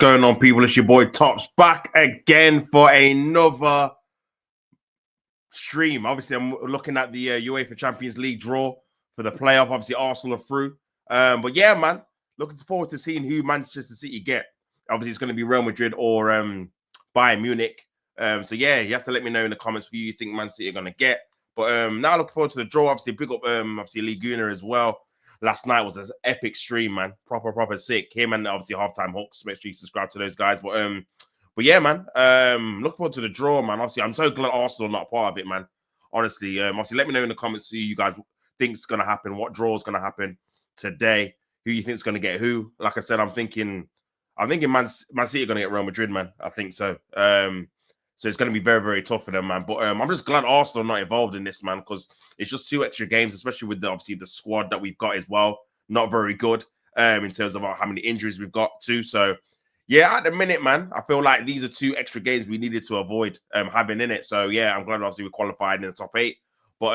going on, people? It's your boy Tops back again for another stream. Obviously, I'm looking at the UEFA Champions League draw for the playoff. Obviously, Arsenal are through. But yeah, man, looking forward to seeing who Manchester City get. Obviously, it's going to be Real Madrid or Bayern Munich. So yeah, you have to let me know in the comments who you think Man City are going to get. But now looking forward to the draw. Obviously, big up obviously Liguna as well. Last night was an epic stream, man. Proper sick. Him and obviously Halftime Hooks. Make sure you subscribe to those guys. But yeah, man. Look forward to the draw, man. Obviously, I'm so glad Arsenal are not part of it, man. Honestly, obviously, let me know in the comments who you guys think is going to happen, what draw is going to happen today, who you think is going to get who. Like I said, I'm thinking Man City are going to get Real Madrid, man. I think so. So it's going to be very tough for them, man. But I'm just glad Arsenal are not involved in this, man, because it's just 2 extra games, especially with obviously the squad that we've got as well. Not very good in terms of how many injuries we've got too. So yeah, at the minute, man, I feel like these are 2 extra games we needed to avoid having in it. So yeah, I'm glad obviously we qualified in the top 8. But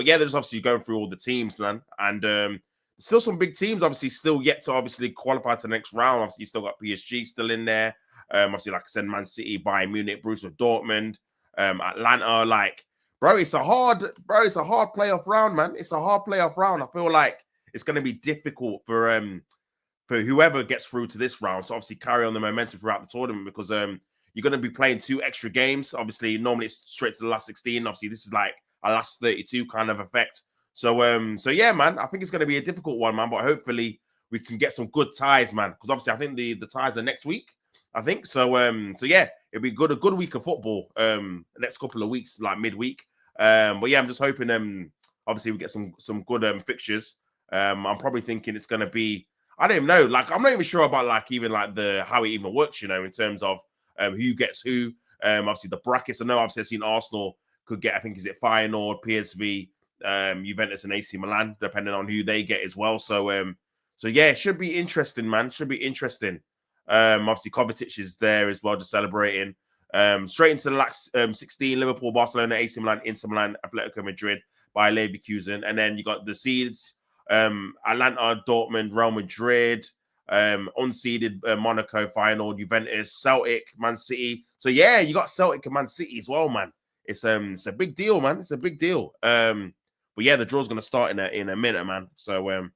yeah, they're just obviously going through all the teams, man, and still some big teams obviously still yet to obviously qualify to the next round. Obviously, you still got PSG still in there. Obviously, like I said, Man City, Bayern Munich, Borussia Dortmund, Atlanta. Like, bro, it's a hard playoff round, man. It's a hard playoff round. I feel like it's going to be difficult for whoever gets through to this round to obviously carry on the momentum throughout the tournament, because you're going to be playing 2 extra games. Obviously, normally it's straight to the last 16. Obviously, this is like a last 32 kind of effect. So yeah, man, I think it's going to be a difficult one, man. But hopefully we can get some good ties, man. Because obviously, I think the ties are next week. I think so. So yeah, it'll be a good week of football. The next couple of weeks, like midweek. But yeah, I'm just hoping. Obviously, we get some good fixtures. I'm probably thinking it's going to be. I don't even know. Like, I'm not even sure about like even like how it even works. You know, in terms of who gets who. Obviously the brackets. I know. Obviously, I've seen Arsenal could get. I think is it Feyenoord, PSV, Juventus, and AC Milan, depending on who they get as well. So yeah, it should be interesting, man. Should be interesting. Obviously, Kovacic is there as well, just celebrating. Straight into the last 16, Liverpool, Barcelona, AC Milan, Inter Milan, Atletico Madrid, Bayer Leverkusen. And then you got the seeds, Atlanta, Dortmund, Real Madrid, unseeded Monaco, Feyenoord, Juventus, Celtic, Man City. So yeah, you got Celtic and Man City as well, man. It's a big deal, man. It's a big deal. But yeah, the draw's going to start in a minute, man. So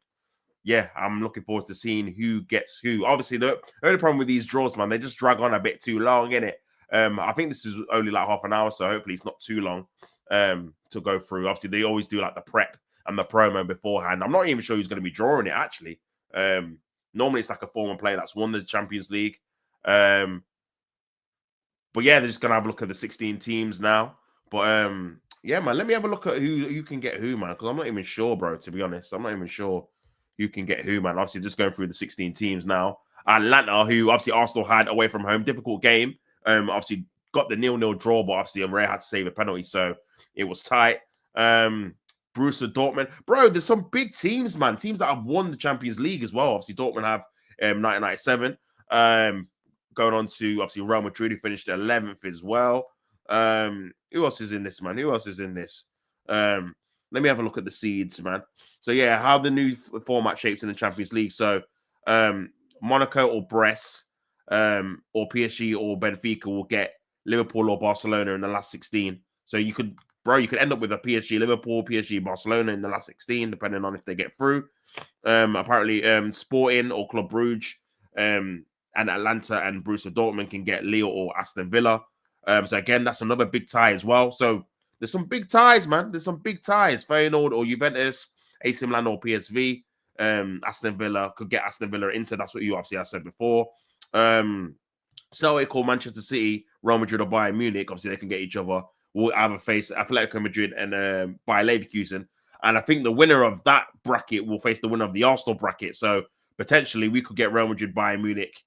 yeah, I'm looking forward to seeing who gets who. Obviously, the only problem with these draws, man, they just drag on a bit too long, innit? I think this is only like half an hour, so hopefully it's not too long to go through. Obviously, they always do like the prep and the promo beforehand. I'm not even sure who's going to be drawing it, actually. Normally, it's like a former player that's won the Champions League. But yeah, they're just going to have a look at the 16 teams now. But yeah, man, let me have a look at who can get who, man, because I'm not even sure, bro, to be honest. I'm not even sure who can get who, man. Obviously, just going through the 16 teams now. Atlanta, who obviously Arsenal had away from home, difficult game. Obviously got the 0-0 draw, but obviously Ray had to save a penalty, so it was tight. Borussia Dortmund, bro. There's some big teams, man. Teams that have won the Champions League as well. Obviously, Dortmund have 1997. Going on to obviously Real Madrid, who finished 11th as well. Who else is in this, man? Who else is in this? Let me have a look at the seeds, man. So, yeah, how the new format shapes in the Champions League. So, Monaco or Brest or PSG or Benfica will get Liverpool or Barcelona in the last 16. So, you could end up with a PSG, Liverpool, PSG, Barcelona in the last 16, depending on if they get through. Apparently, Sporting or Club Brugge and Atlanta and Borussia Dortmund can get Lille or Aston Villa. So, again, that's another big tie as well. So, there's some big ties, man. There's some big ties. Feyenoord or Juventus, AC Milan or PSV. Aston Villa could get Aston Villa into. That's what you obviously have said before. Celtic or Manchester City, Real Madrid or Bayern Munich. Obviously, they can get each other. We'll either face Atletico Madrid and Bayer Leverkusen. And I think the winner of that bracket will face the winner of the Arsenal bracket. So potentially we could get Real Madrid, Bayern Munich,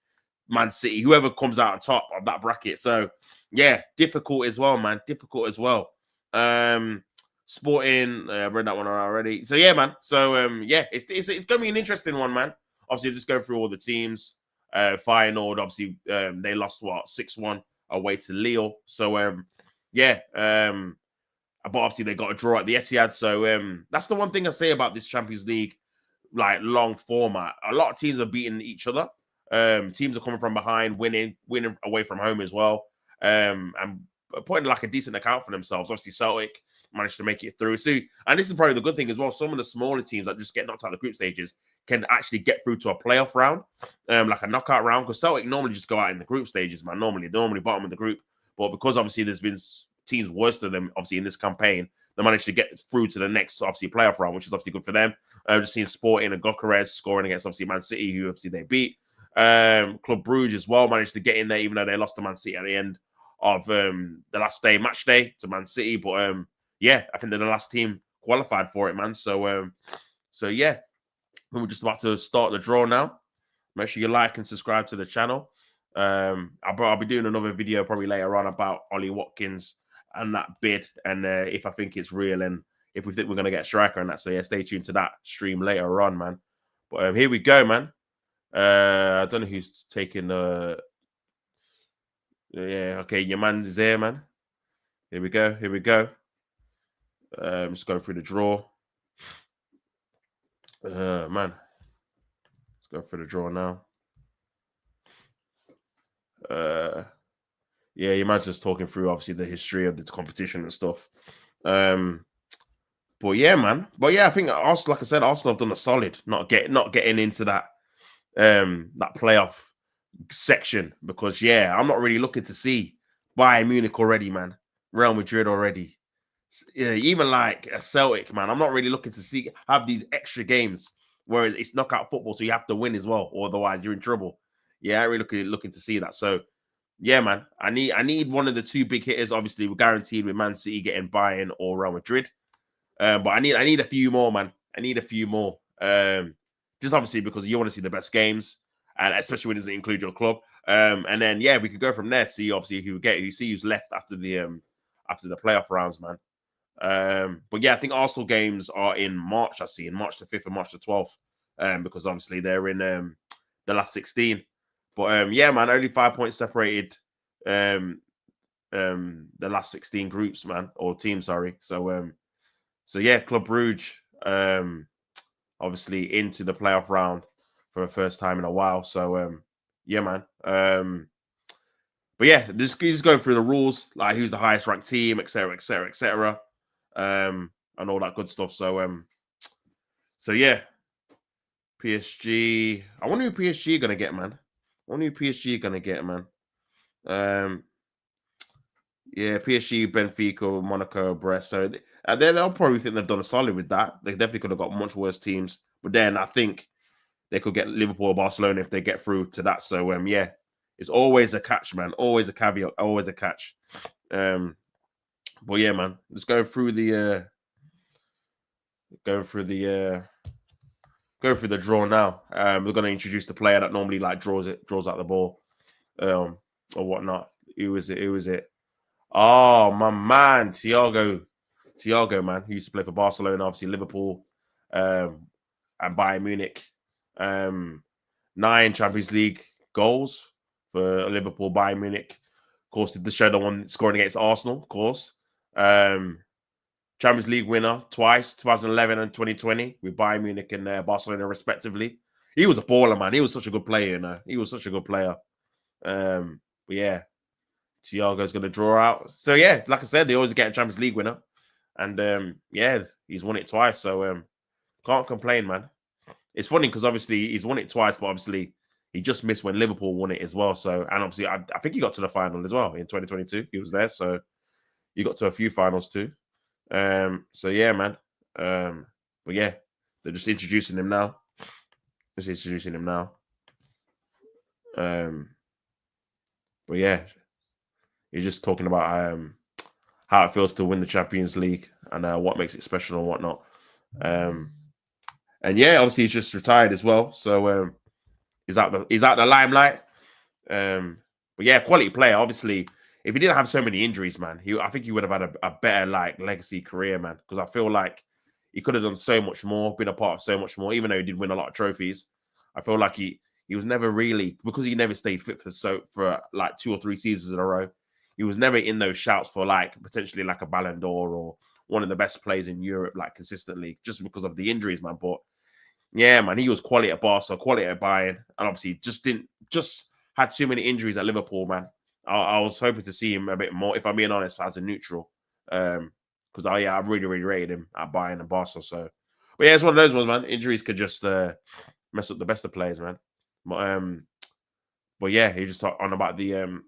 Man City, whoever comes out on top of that bracket. So yeah, difficult as well, man. Difficult as well. Sporting, I've read that one already. So yeah, man. So yeah, it's going to be an interesting one, man. Obviously, just go through all the teams. Feyenoord, obviously, they lost 6-1 away to Lille. So yeah, but obviously they got a draw at the Etihad. So that's the one thing I say about this Champions League, like long format. A lot of teams are beating each other. Teams are coming from behind, winning away from home as well, and putting like a decent account for themselves. Obviously, Celtic managed to make it through. So, and this is probably the good thing as well. Some of the smaller teams that just get knocked out of the group stages can actually get through to a playoff round, like a knockout round. Because Celtic normally just go out in the group stages, man. They're normally bottom of the group, but because obviously there's been teams worse than them, obviously in this campaign, they managed to get through to the next obviously playoff round, which is obviously good for them. Just seeing Sporting and Gyökeres scoring against obviously Man City, who obviously they beat. Club Brugge as well managed to get in there, even though they lost to Man City at the end of the last match day to Man City. But yeah, I think they're the last team qualified for it, man. So yeah, we're just about to start the draw now. Make sure you like and subscribe to the channel. I'll be doing another video probably later on about Ollie Watkins and that bid, and if I think it's real, and if we think we're going to get a striker and that. So yeah, stay tuned to that stream later on, man. But here we go, man. I don't know who's taking the. Yeah, okay, your man is there, man. Here we go. Here we go. Just going through the draw. Man. Let's go through the draw now. Yeah, your man's just talking through obviously the history of the competition and stuff. But yeah, man. But yeah, I think Arsenal, like I said, Arsenal have done a solid not getting into that that playoff section, because yeah, I'm not really looking to see Bayern Munich already, man. Real Madrid already. Yeah, even like a Celtic, man. I'm not really looking to have these extra games where it's knockout football, so you have to win as well, or otherwise you're in trouble. Yeah, I ain't really looking to see that. So yeah, man. I need one of the two big hitters. Obviously, we're guaranteed with Man City getting Bayern or Real Madrid. But I need a few more, man. I need a few more. Just obviously because you want to see the best games, and especially when it doesn't include your club. And then yeah, we could go from there. See obviously who's left after the playoff rounds, man. But yeah, I think Arsenal games are in March. I see in March the 5th and March the 12th. Because obviously they're in the last 16. But yeah, man, only 5 points separated the last 16 groups, man, or teams, sorry. So yeah, Club Brugge obviously into the playoff round for the first time in a while. So yeah, man. But yeah, this is going through the rules, like who's the highest ranked team, etc., etc., etc., and all that good stuff. So yeah, PSG. I wonder who PSG are gonna get, man. Yeah, PSG, Benfica, Monaco, Brest. So they'll probably think they've done a solid with that. They definitely could have got much worse teams, but then I think they could get Liverpool or Barcelona if they get through to that. So yeah, it's always a catch, man. Always a caveat. Always a catch. But yeah, man, let's go through the draw now. We're gonna introduce the player that normally like draws out the ball, or whatnot. Who is it? Oh, my man, Thiago, man, who used to play for Barcelona, obviously Liverpool, and Bayern Munich. 9 Champions League goals for Liverpool, Bayern Munich. Of course, did the show the one scoring against Arsenal, of course. Champions League winner twice, 2011 and 2020, with Bayern Munich and Barcelona, respectively. He was a baller, man. He was such a good player, you know. He was such a good player. But yeah, Thiago's going to draw out. So yeah, like I said, they always get a Champions League winner, and yeah, he's won it twice. So can't complain, man. It's funny because obviously he's won it twice, but obviously he just missed when Liverpool won it as well. So, and obviously I think he got to the final as well in 2022. He was there, so he got to a few finals too. So yeah, man. But yeah, they're just introducing him now. But yeah, he's just talking about how it feels to win the Champions League and what makes it special and whatnot. And yeah, obviously he's just retired as well, so he's out the limelight. But yeah, quality player. Obviously, if he didn't have so many injuries, man, I think he would have had a better like legacy career, man. Because I feel like he could have done so much more, been a part of so much more. Even though he did win a lot of trophies, I feel like he was never really, because he never stayed fit for like 2 or 3 seasons in a row. He was never in those shouts for like potentially like a Ballon d'Or or one of the best players in Europe, like consistently, just because of the injuries, man. But Yeah, man, he was quality at Barca, quality at Bayern, and obviously just had too many injuries at Liverpool, man. I was hoping to see him a bit more, if I'm being honest, as a neutral. Because I really, really rated him at Bayern and Barca. So, but yeah, it's one of those ones, man. Injuries could just mess up the best of players, man. But yeah, he just on about the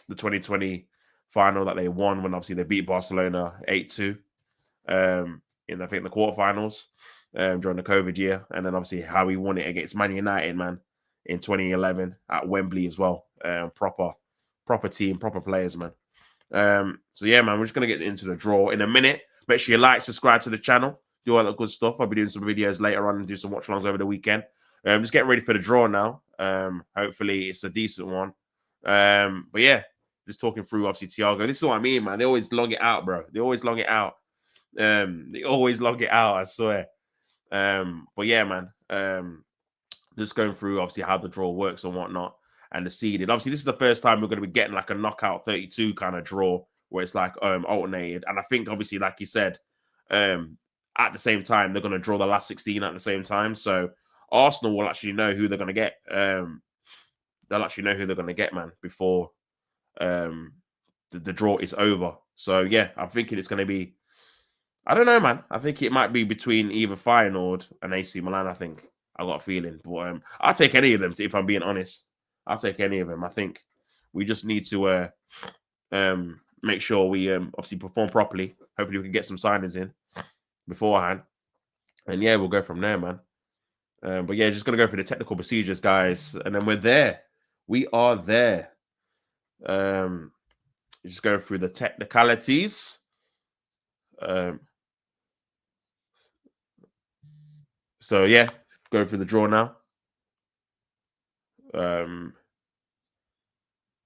2020 final that they won when obviously they beat Barcelona 8-2 in I think the quarterfinals during the COVID year, and then obviously how he won it against Man United, man, in 2011 at Wembley as well. Proper team, proper players, man. So yeah, man, we're just gonna get into the draw in a minute. Make sure you like, subscribe to the channel, do all that good stuff. I'll be doing some videos later on and do some watch alongs over the weekend. Just getting ready for the draw now. Hopefully it's a decent one. But yeah, just talking through obviously Thiago. This is what I mean, man. They always long it out, bro. They always long it out. They always log it out, I swear. But yeah, man. Just going through obviously how the draw works and whatnot, and the seeded. Obviously, this is the first time we're going to be getting like a knockout 32 kind of draw where it's like alternated. And I think obviously, like you said, at the same time they're going to draw the last 16 at the same time. So Arsenal will actually know who they're going to get. They'll actually know who they're going to get, man, before the draw is over. So yeah, I'm thinking it's going to be. I don't know, man. I think it might be between either Feyenoord and AC Milan. I think I got a feeling, but I'll take any of them. If I'm being honest, I'll take any of them. I think we just need to make sure we obviously perform properly. Hopefully, we can get some signings in beforehand, and yeah, we'll go from there, man. But yeah, just gonna go through the technical procedures, guys, and then we're there. We are there. Just go through the technicalities. So yeah, go through the draw now.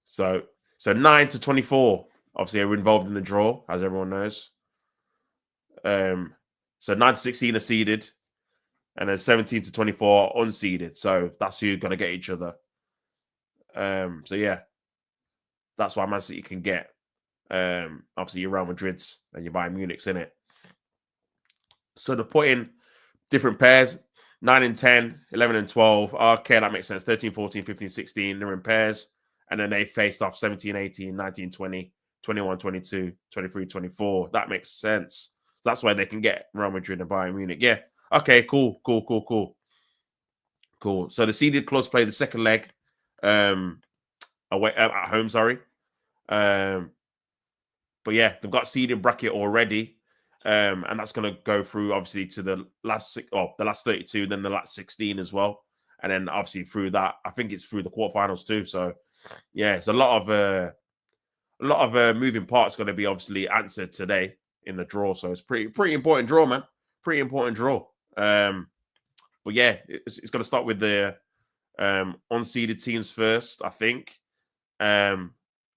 So 9 to 24, obviously, are involved in the draw, as everyone knows. So 9 to 16 are seeded, and then 17 to 24 are unseeded. So that's who's gonna get each other. So yeah, that's why Man City can get obviously your Real Madrid's and your Bayern Munich's in it. So they're putting different pairs. 9 and 10, 11 and 12. Okay, that makes sense. 13, 14, 15, 16. They're in pairs. And then they faced off 17, 18, 19, 20, 21, 22, 23, 24. That makes sense. That's why they can get Real Madrid and Bayern Munich. Yeah. Okay, cool. So the seeded clubs play the second leg away at home, sorry. But yeah, they've got seeded bracket already. And that's going to go through obviously to the last 32, then the last 16 as well, and then obviously through that, I think it's through the quarterfinals too. So yeah, it's a lot of moving parts going to be obviously answered today in the draw. So it's pretty important draw, man. Pretty important draw. But yeah, it's going to start with the unseeded teams first, I think, and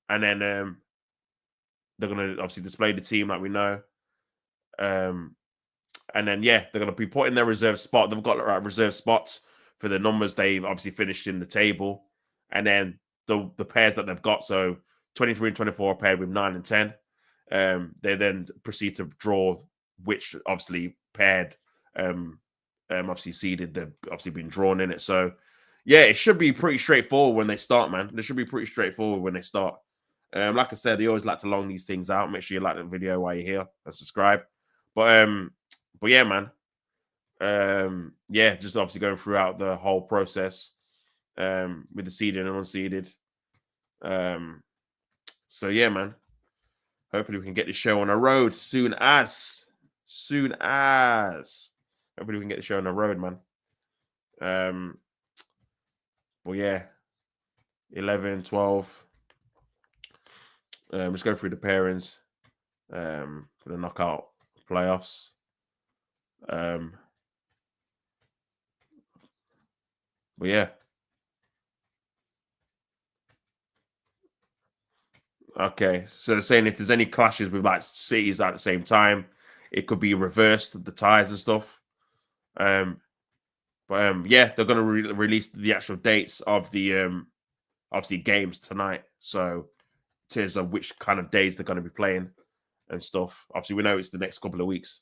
then they're going to obviously display the team like we know. And then yeah, they're gonna be putting their reserve spot. They've got reserve spots for the numbers they've obviously finished in the table, and then the pairs that they've got. So 23 and 24 are paired with 9 and 10. They then proceed to draw which obviously paired, obviously seeded. They've obviously been drawn in it. So yeah, it should be pretty straightforward when they start, man. They should be pretty straightforward when they start. Like I said, they always like to long these things out. Make sure you like the video while you're here and subscribe. But yeah, man. Yeah, just obviously going throughout the whole process with the seeded and unseeded. So yeah, man. Hopefully we can get the show on the road soon as. Hopefully we can get the show on the road, man. Well, yeah. 11, 12. Let's go through the pairings for the knockout playoffs. But yeah. Okay. So they're saying if there's any clashes with like cities at the same time, it could be reversed, the ties and stuff. But yeah, they're gonna release the actual dates of the obviously games tonight. So in terms of which kind of days they're gonna be playing and stuff. Obviously, we know it's the next couple of weeks.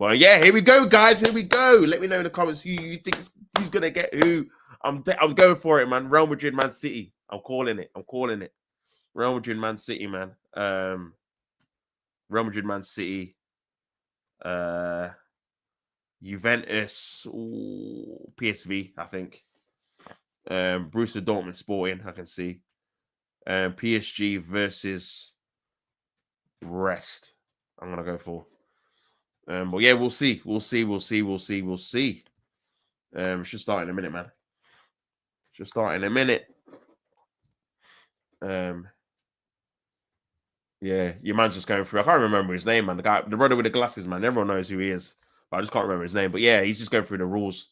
But yeah, here we go, guys. Here we go. Let me know in the comments who you think who's gonna get who. I'm going for it, man. Real Madrid, Man City. I'm calling it. Real Madrid, Man City, man. Real Madrid, Man City. Juventus, PSV, I think. Borussia Dortmund Sporting, I can see. PSG versus Brest. I'm gonna go for. But yeah, we'll see. Should start in a minute, man. Yeah, your man's just going through. I can't remember his name, man. The brother with the glasses, man. Everyone knows who he is, but I just can't remember his name. But yeah, he's just going through the rules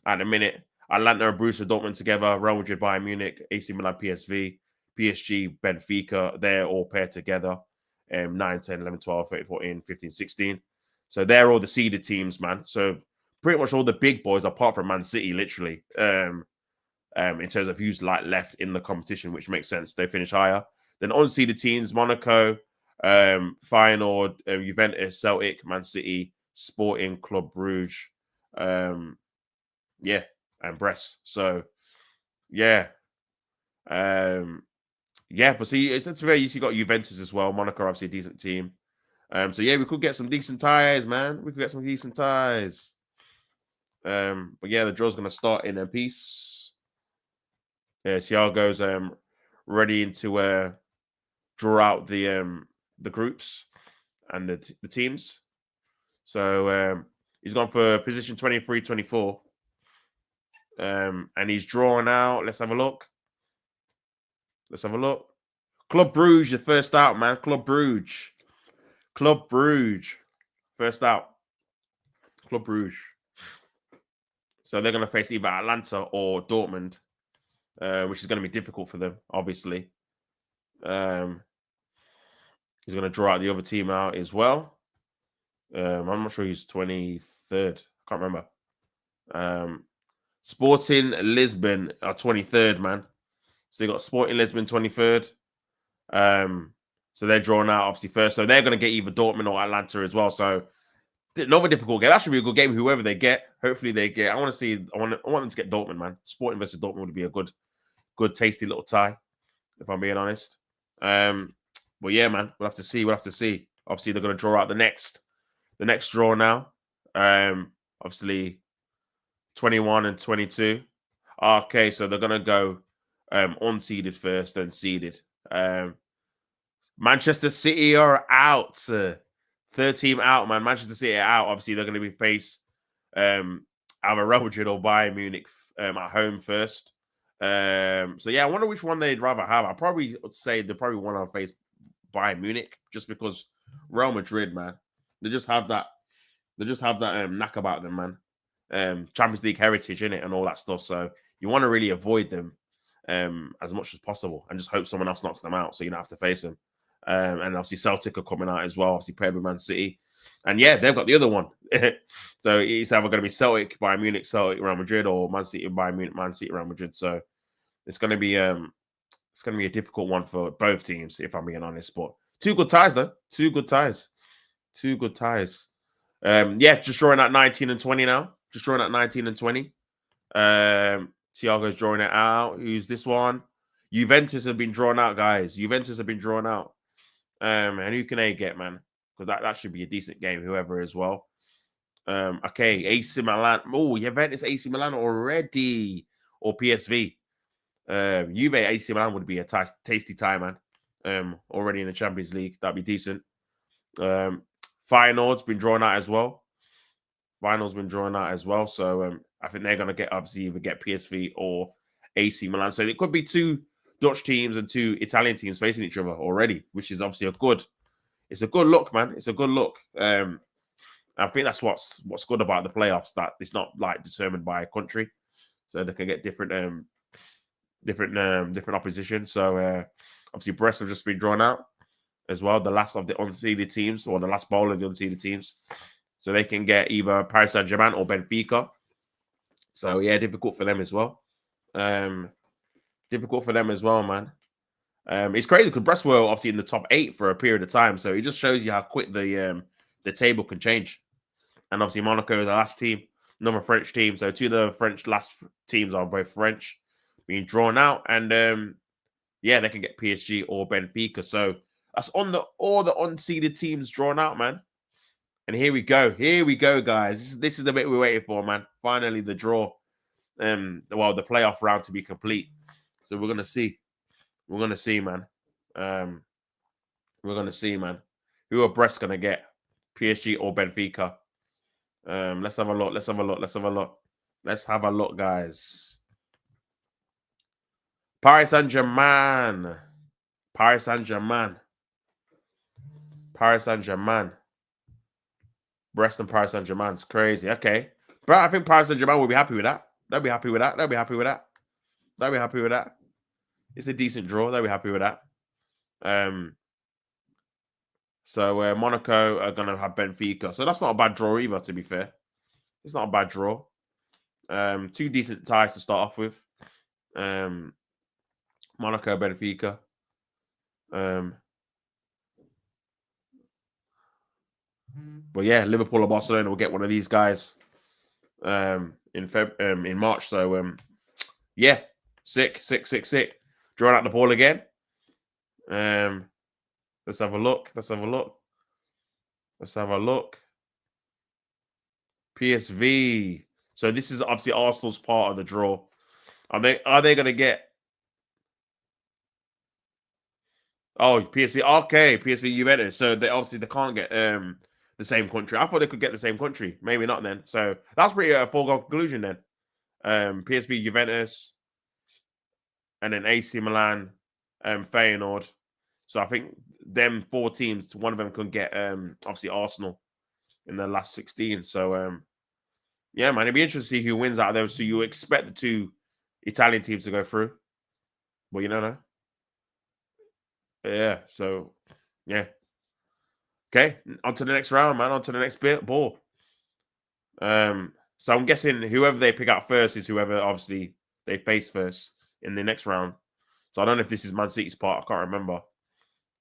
at the minute. Atlanta and Borussia Dortmund together, Real Madrid, Bayern Munich, AC Milan, PSV, PSG, Benfica, they're all paired together. 9, 10, 11, 12, 13, 14, 15, 16. So they're all the seeded teams, man. So pretty much all the big boys, apart from Man City, literally, in terms of who's like left in the competition, which makes sense. They finish higher. Then unseeded teams, Monaco, Feyenoord, Juventus, Celtic, Man City, Sporting, Club Brugge, yeah, and Brest. So, yeah. Yeah, but see, it's very easy. You got Juventus as well. Monaco, obviously, a decent team. So, yeah, we could get some decent ties, man. We could get some decent ties. But, yeah, the draw's going to start in a piece. Yeah, Thiago's ready to draw out the groups and the teams. So he's gone for position 23, 24. And he's drawn out. Let's have a look. Club Brugge, the first out, man. Club Brugge. First out. Club Brugge. So they're going to face either Atlanta or Dortmund, which is going to be difficult for them, obviously. He's going to draw out the other team out as well. I'm not sure he's 23rd. I can't remember. Sporting Lisbon are 23rd, man. So they got Sporting Lisbon 23rd. So they're drawn out, obviously, first. So they're going to get either Dortmund or Atlanta as well. So another difficult game. That should be a good game, whoever they get. Hopefully they get. I want them to get Dortmund, man. Sporting versus Dortmund would be a good, tasty little tie, if I'm being honest. But yeah, man, we'll have to see. Obviously, they're going to draw out the next draw now. Obviously, 21 and 22. Okay, so they're going to go unseeded first, then seeded. Manchester City are out. Third team out, man. Manchester City are out. Obviously, they're going to be faced either Real Madrid or Bayern Munich at home first. So yeah, I wonder which one they'd rather have. I probably would say they probably want to face Bayern Munich just because Real Madrid, man, they just have that knack about them, man. Champions League heritage in it and all that stuff. So you want to really avoid them as much as possible and just hope someone else knocks them out so you don't have to face them. And obviously Celtic are coming out as well, obviously paired with Man City. And yeah, they've got the other one. So it's either going to be Celtic, Bayern Munich, Celtic, Real Madrid, or Man City, Bayern Munich, Man City, Real Madrid. So it's going to be a difficult one for both teams, if I'm being honest. But two good ties, though. Two good ties. Yeah, just drawing out 19 and 20 now. Thiago's drawing it out. Who's this one? Juventus have been drawn out, guys. And who can they get, man? Because that should be a decent game, whoever as well. Okay, AC Milan. Oh, Juventus, AC Milan already. Or PSV. Juve, AC Milan would be a tasty tie, man. Already in the Champions League. That'd be decent. Feyenoord's been drawn out as well. So I think they're going to get, obviously, either get PSV or AC Milan. So it could be two Dutch teams and two Italian teams facing each other already, which is obviously a good look, man. It's a good look. I think that's what's good about the playoffs, that it's not like determined by a country, so they can get different opposition. So obviously Brest have just been drawn out as well, the last of the unseeded teams, or the last bowl of the unseeded teams, so they can get either Paris Saint-Germain or Benfica. So yeah, difficult for them as well. Man. It's crazy because Brest were obviously in the top 8 for a period of time, so it just shows you how quick the table can change. And obviously Monaco is the last team, another French team. So two of the French last teams are both French, being drawn out. And yeah, they can get PSG or Benfica. So that's on all the unseeded teams drawn out, man. And here we go. Here we go, guys. This is the bit we're waiting for, man. Finally, the draw. Well, the playoff round to be complete. So we're gonna see. We're gonna see, man. We're gonna see, man. Who are Brest gonna get? PSG or Benfica? Let's have a look. Let's have a look. Let's have a look. Let's have a look, guys. Paris Saint-Germain. Paris Saint-Germain. Paris Saint-Germain. Brest and Paris Saint-Germain. It's crazy. Okay. But I think Paris Saint-Germain will be happy with that. They'll be happy with that. They'll be happy with that. They'll be happy with that. It's a decent draw. They'll be happy with that. So Monaco are going to have Benfica. So that's not a bad draw either, to be fair. It's not a bad draw. Two decent ties to start off with. Monaco, Benfica. But yeah, Liverpool or Barcelona will get one of these guys in March. So yeah, sick. Drawing out the ball again. Let's have a look. Let's have a look. Let's have a look. PSV. So this is obviously Arsenal's part of the draw. Are they going to get? Oh, PSV. Okay, PSV Juventus. So they can't get the same country. I thought they could get the same country. Maybe not then. So that's pretty a foregone conclusion then. PSV Juventus, and then AC Milan, Feyenoord. So I think them four teams, one of them could get obviously Arsenal in the last 16. So yeah, man, it'd be interesting to see who wins out of those. So you expect the two Italian teams to go through, but you don't know. Yeah, so yeah. Okay, on to the next round, man. On to the next ball. So I'm guessing whoever they pick out first is whoever obviously they face first in the next round. So I don't know if this is Man City's part. I can't remember.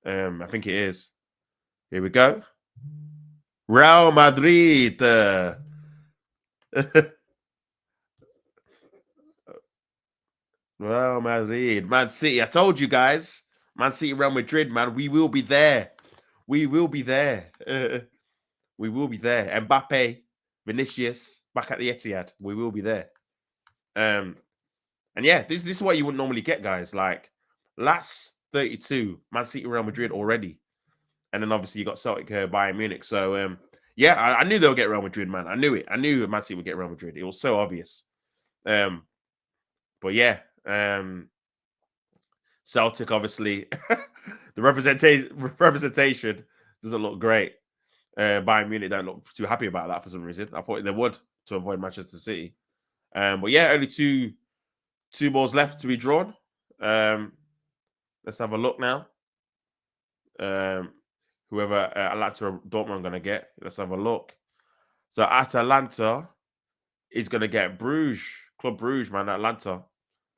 I think it is. Here we go. Real Madrid. Real Madrid. Man City. I told you guys. Man City, Real Madrid, man. We will be there. We will be there. We will be there. Mbappe, Vinicius, back at the Etihad. We will be there. And yeah, this is what you wouldn't normally get, guys. Like last 32, Man City, Real Madrid already. And then obviously you got Celtic, Bayern Munich. So yeah, I knew they'll get Real Madrid, man. I knew it. I knew Man City would get Real Madrid. It was so obvious. But yeah, Celtic obviously the representation doesn't look great. Bayern Munich don't look too happy about that for some reason. I thought they would to avoid Manchester City. But yeah, only two balls left to be drawn. Let's have a look now. Whoever Atalanta or Dortmund are going to get. Let's have a look. So Atalanta is going to get Bruges, Club Bruges, man. Atalanta.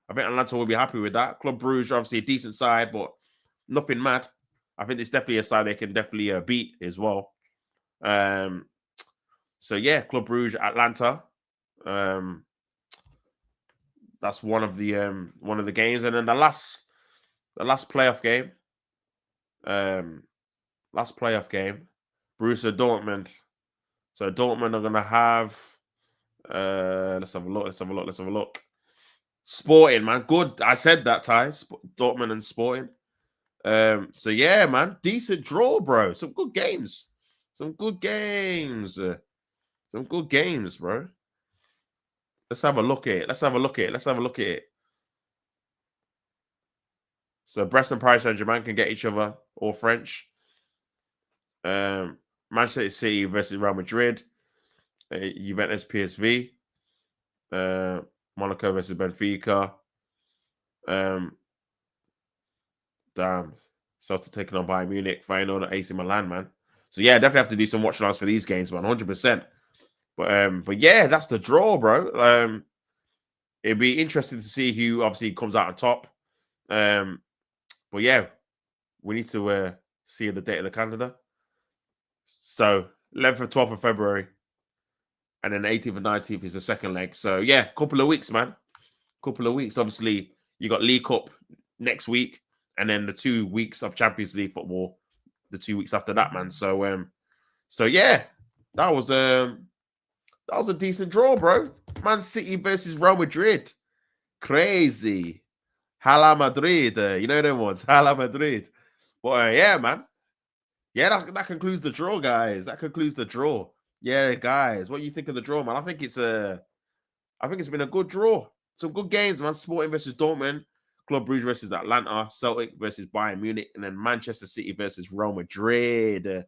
I think Atalanta will be happy with that. Club Bruges, obviously a decent side, but nothing mad. I think it's definitely a side they can definitely beat as well. So yeah, Club Bruges, Atlanta. That's one of the games, and then the last playoff game. Last playoff game, Borussia Dortmund. So Dortmund are gonna have. Let's have a look. Let's have a look. Let's have a look. Sporting, man, good. I said that, Ty. Dortmund and Sporting. So yeah, man, decent draw, bro. Some good games. Some good games. Some good games, bro. Let's have a look at it. Let's have a look at it. Let's have a look at it. So Brest and Paris Saint-Germain can get each other, all French. Manchester City versus Real Madrid. Juventus PSV. Monaco versus Benfica. Damn. Celtic taking on Bayern Munich. Feyenoord, AC Milan, man. So yeah, definitely have to do some watch alongs for these games, man. 100%. But yeah, that's the draw, bro. It'd be interesting to see who obviously comes out on top. But yeah, we need to see the date of the calendar. So 11th and 12th of February, and then the 18th and 19th is the second leg. So yeah, couple of weeks, man. Couple of weeks. Obviously, you got League Cup next week, and then the 2 weeks of Champions League football, the 2 weeks after that, man. So yeah, that was a decent draw, bro. Man City versus Real Madrid. Crazy. Hala Madrid. You know them ones. Hala Madrid. But yeah, man. Yeah, that concludes the draw, guys. That concludes the draw. Yeah, guys. What do you think of the draw, man? I think it's been a good draw. Some good games, man. Sporting versus Dortmund, Club Brugge versus Atlanta, Celtic versus Bayern Munich, and then Manchester City versus Real Madrid.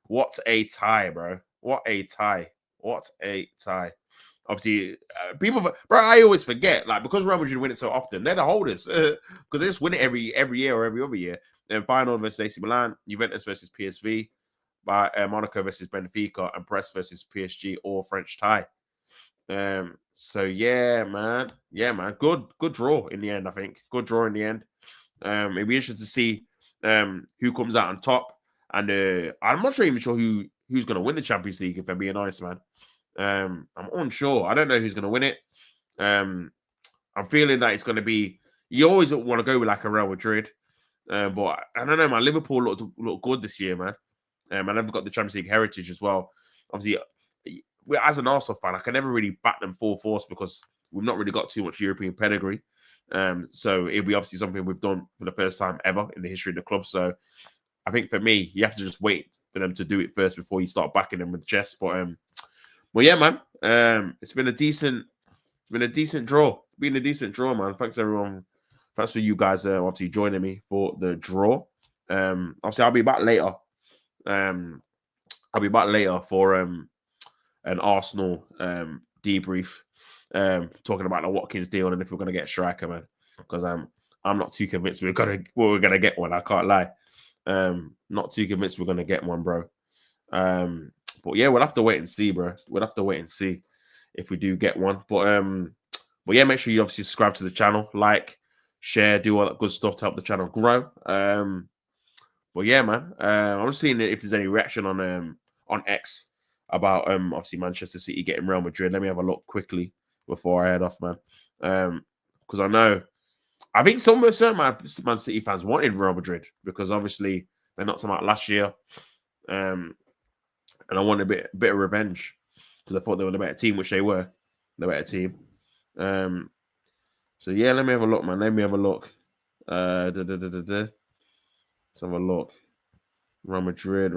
What a tie, bro. What a tie. What a tie. Obviously, bro, I always forget, like, because Real Madrid win it so often, they're the holders, because they just win it every year or every other year. Then Feyenoord versus AC Milan, Juventus versus PSV, Monaco versus Benfica, and Brest versus PSG, all French tie. So yeah, man. Good draw in the end, I think. Good draw in the end. It'll be interesting to see who comes out on top. And I'm not even sure who's gonna win the Champions League, if I'm being honest, man. I'm unsure. I don't know who's gonna win it. I'm feeling that it's gonna be, you always want to go with like a Real Madrid. But I don't know, man. Liverpool look good this year, man. And they've got the Champions League heritage as well. Obviously, as an Arsenal fan, I can never really back them full force because we've not really got too much European pedigree. So it'll be obviously something we've done for the first time ever in the history of the club. So I think for me, you have to just wait for them to do it first before you start backing them with the chest. But yeah, man. It's been a decent draw. It's been a decent draw, man. Thanks everyone. Thanks for you guys obviously joining me for the draw. Obviously I'll be back later. I'll be back later for an Arsenal debrief, talking about the Watkins deal and if we're gonna get a striker, man. Because I'm not too convinced we're gonna get one. I can't lie. Not too convinced we're gonna get one, bro. But yeah, we'll have to wait and see, bro. We'll have to wait and see if we do get one. But yeah, make sure you obviously subscribe to the channel, like, share, do all that good stuff to help the channel grow. But yeah, man. I'm just seeing if there's any reaction on X about obviously Manchester City getting Real Madrid. Let me have a look quickly before I head off, man. Because I think certain Man City fans wanted Real Madrid because obviously they knocked them out last year. And I wanted a bit of revenge because I thought they were the better team, which they were the better team. So yeah, let me have a look, man. Let me have a look. Let's have a look. Real Madrid.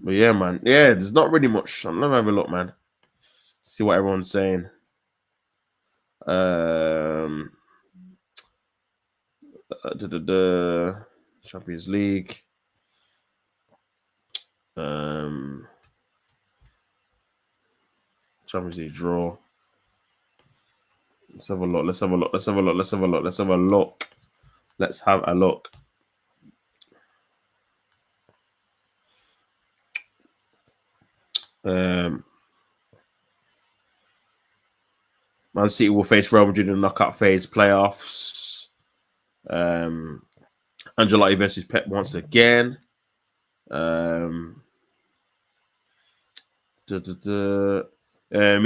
But yeah, man. Yeah, there's not really much. Let me have a look, man. See what everyone's saying. Champions League. Champions League draw. Let's have a look. Let's have a look. Man City will face Real Madrid in the knockout phase playoffs. Ancelotti versus Pep once again. Me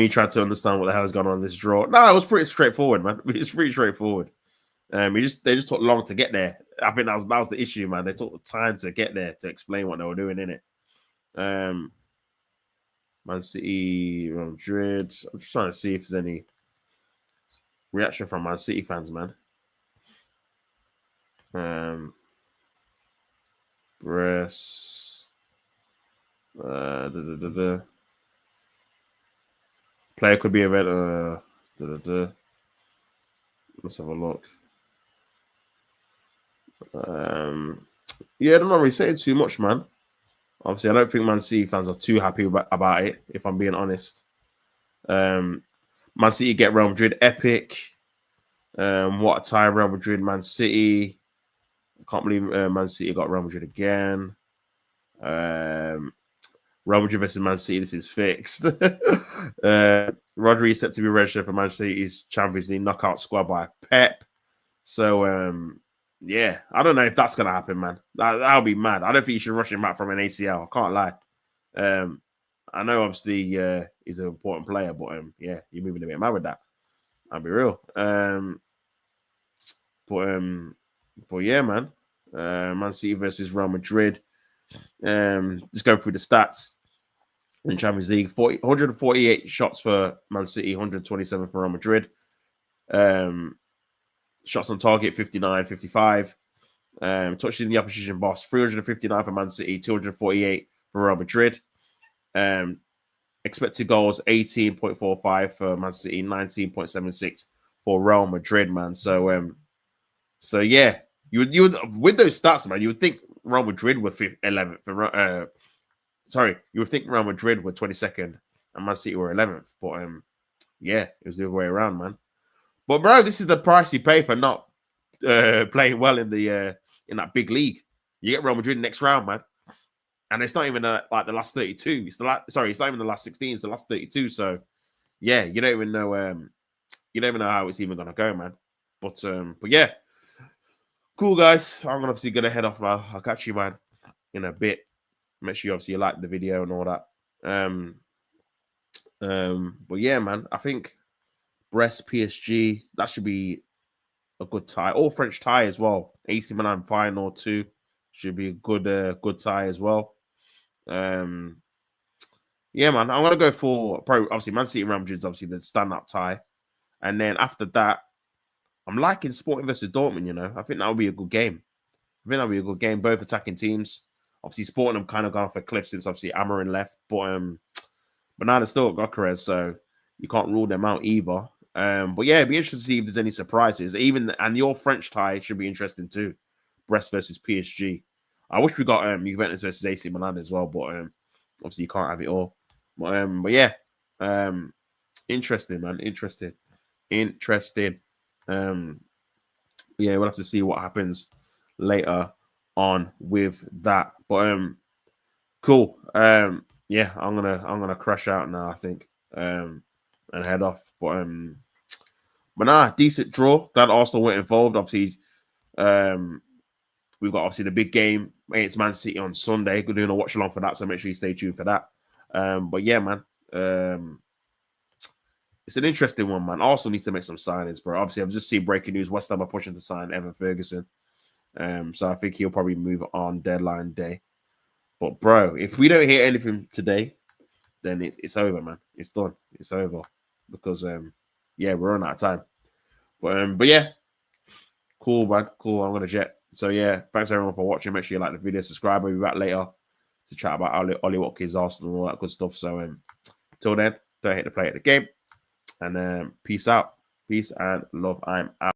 trying to understand what the hell is going on in this draw. No, it was pretty straightforward, man. It's pretty straightforward. They just took long to get there. I think that was the issue, man. They took the time to get there to explain what they were doing in it. Man City, Real Madrid. I'm just trying to see if there's any reaction from Man City fans, man. Brest. Player could be a better. Let's have a look. Yeah, I'm not really saying too much, man. Obviously, I don't think Man City fans are too happy about it, if I'm being honest. Man City get Real Madrid epic. What a time, Real Madrid, Man City. Can't believe Man City got Real Madrid again. Real Madrid versus Man City. This is fixed. Rodri is set to be registered for Man City's Champions League knockout squad by Pep. So, yeah, I don't know if that's gonna happen, man. That'll be mad. I don't think you should rush him back from an ACL. I can't lie. I know, obviously, he's an important player, but yeah, you're moving a bit mad with that. I'll be real. But yeah, man. Man City versus Real Madrid. Just going through the stats in Champions League: 148 shots for Man City, 127 for Real Madrid. Shots on target 59, 55. Touches in the opposition box 359 for Man City, 248 for Real Madrid. Expected goals 18.45 for Man City, 19.76 for Real Madrid, man. So yeah, you would with those stats, man, you would think Real Madrid were 11th. You would think Real Madrid were 22nd and Man City were 11th. But yeah, it was the other way around, man. But bro, this is the price you pay for not playing well in that big league. You get Real Madrid next round, man, and it's not even like the last 32. It's not even the last 16. It's the last 32. So yeah, you don't even know how it's even gonna go, man. But yeah, cool guys. I'm obviously gonna head off now. I'll catch you, man, in a bit. Make sure you obviously like the video and all that. But yeah, man, I think Brest PSG, that should be a good tie. All French tie as well. AC Milan final too should be a good tie as well. Yeah, man, I'm gonna go for obviously Man City and Real Madrid is obviously the stand-up tie, and then after that, I'm liking Sporting versus Dortmund. You know, I think that would be a good game. Both attacking teams. Obviously, Sporting have kind of gone off a cliff since obviously Amarin left, but now they're still got Gokares, so you can't rule them out either. But yeah, it'd be interesting to see if there's any surprises. And your French tie should be interesting too. Brest versus PSG. I wish we got Juventus versus AC Milan as well, but obviously you can't have it all. But yeah, interesting, man. Interesting. Yeah, we'll have to see what happens later on with that. But cool. Yeah, I'm gonna crash out now, I think. And head off. But nah, decent draw. Glad Arsenal weren't involved. Obviously, we've got obviously the big game against Man City on Sunday. We're doing a watch along for that, so make sure you stay tuned for that. But yeah, man. It's an interesting one, man. Arsenal needs to make some signings, bro. Obviously, I've just seen breaking news. West Ham are pushing to sign Evan Ferguson. So I think he'll probably move on deadline day. But bro, if we don't hear anything today, then it's over, man. It's done. It's over. Because yeah, we're on out of time. But yeah. Cool, man. Cool. I'm gonna jet. So yeah, thanks everyone for watching. Make sure you like the video, subscribe. I'll be back later to chat about Ollie Watkins, Arsenal, and all that good stuff. So till then, don't hit the play at the game. And peace out. Peace and love. I'm out.